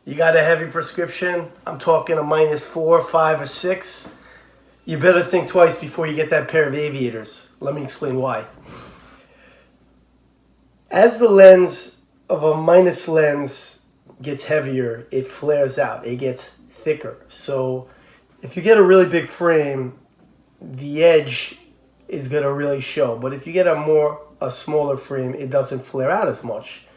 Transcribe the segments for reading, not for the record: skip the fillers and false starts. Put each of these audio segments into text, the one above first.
You got a heavy prescription, I'm talking a -4, 5, or 6, you better think twice before you get that pair of aviators. Let me explain why. As the lens of a minus lens gets heavier, it flares out, it gets thicker. So if you get a really big frame, the edge is going to really show. But if you get a smaller frame, it doesn't flare out as much.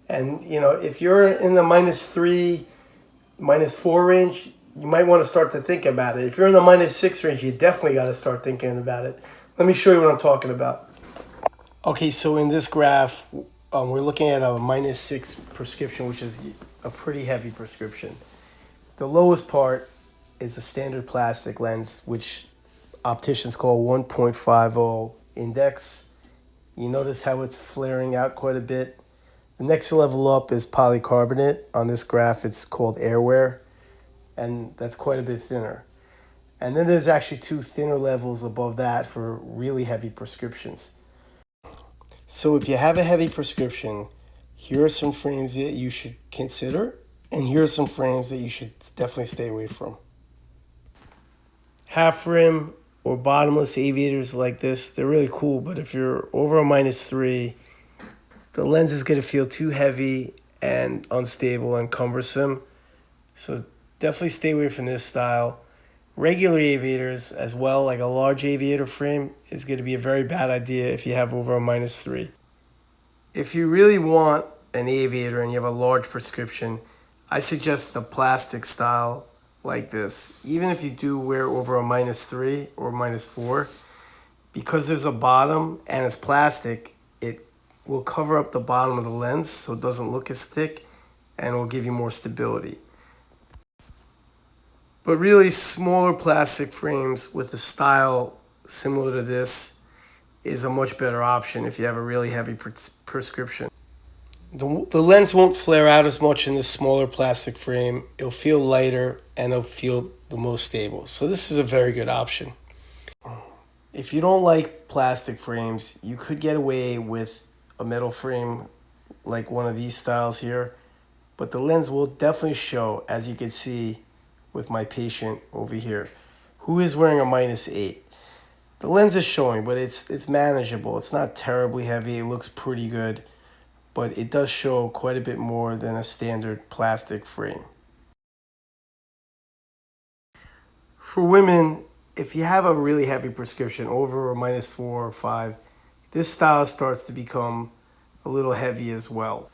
And if you're in the -3, -4 range, you might want to start to think about it. If you're in the -6 range, you definitely got to start thinking about it. Let me show you what I'm talking about. Okay, so in this graph, we're looking at a -6 prescription, which is a pretty heavy prescription. The lowest part is a standard plastic lens, which opticians call 1.50 index. You notice how it's flaring out quite a bit. The next level up is polycarbonate. On this graph, it's called airwear, and that's quite a bit thinner. And then there's actually two thinner levels above that for really heavy prescriptions. So if you have a heavy prescription, here are some frames that you should consider, and here are some frames that you should definitely stay away from. Half rim or bottomless aviators like this, they're really cool, but if you're over a -3, the lens is going to feel too heavy and unstable and cumbersome. So definitely stay away from this style. Regular aviators as well, like a large aviator frame, is going to be a very bad idea if you have over a -3. If you really want an aviator and you have a large prescription, I suggest the plastic style like this. Even if you do wear over a -3 or -4, because there's a bottom and it's plastic, it will cover up the bottom of the lens so it doesn't look as thick and will give you more stability. But really, smaller plastic frames with a style similar to this is a much better option if you have a really heavy prescription. The lens won't flare out as much in this smaller plastic frame. It'll feel lighter and it'll feel the most stable. So this is a very good option. If you don't like plastic frames, you could get away with a metal frame like one of these styles here, but the lens will definitely show, as you can see with my patient over here, who is wearing a -8. The lens is showing, but it's manageable. It's not terribly heavy. It looks pretty good, but it does show quite a bit more than a standard plastic frame. For women, if you have a really heavy prescription, over a -4 or 5, this style starts to become a little heavy as well.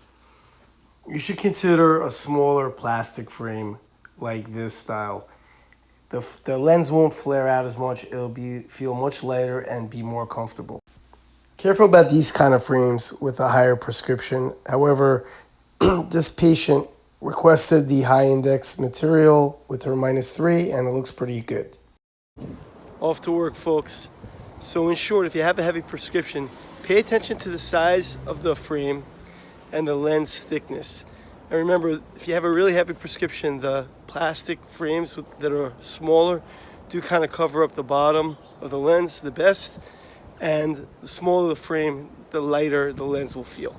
You should consider a smaller plastic frame like this style. The lens won't flare out as much. It'll feel much lighter and be more comfortable. Careful about these kind of frames with a higher prescription. However, this patient requested the high index material with her -3, and it looks pretty good. Off to work, folks. So in short, if you have a heavy prescription, pay attention to the size of the frame and the lens thickness. And remember, if you have a really heavy prescription, the plastic frames that are smaller do kind of cover up the bottom of the lens the best. And the smaller the frame, the lighter the lens will feel.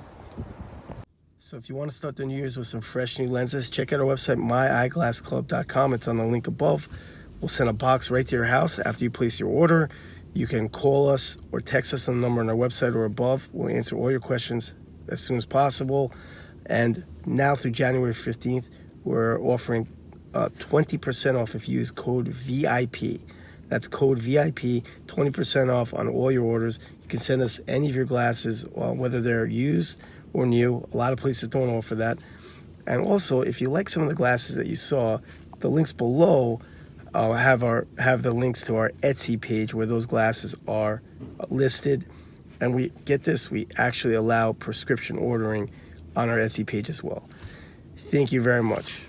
So if you want to start the new year's with some fresh new lenses, check out our website, myeyeglassclub.com. It's on the link above. We'll send a box right to your house after you place your order. You can call us or text us on the number on our website or above. We'll answer all your questions as soon as possible. And now through January 15th, we're offering 20% off if you use code VIP. That's code VIP, 20% off on all your orders. You can send us any of your glasses, whether they're used or new. A lot of places don't offer that. And also, if you like some of the glasses that you saw, the links below have the links to our Etsy page where those glasses are listed. And we actually allow prescription ordering on our Etsy page as well. Thank you very much.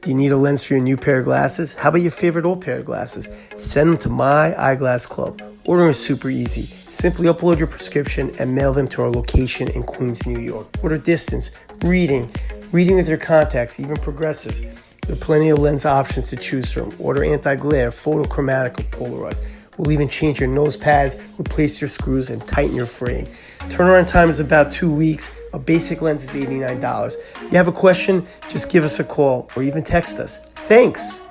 Do you need a lens for your new pair of glasses? How about your favorite old pair of glasses? Send them to My Eyeglass Club. Ordering is super easy. Simply upload your prescription and mail them to our location in Queens, New York. Order distance, reading with your contacts, even progressives. There are plenty of lens options to choose from. Order anti-glare, photochromatic, or polarized. We'll even change your nose pads, replace your screws, and tighten your frame. Turnaround time is about 2 weeks. A basic lens is $89. You have a question? Just give us a call or even text us. Thanks.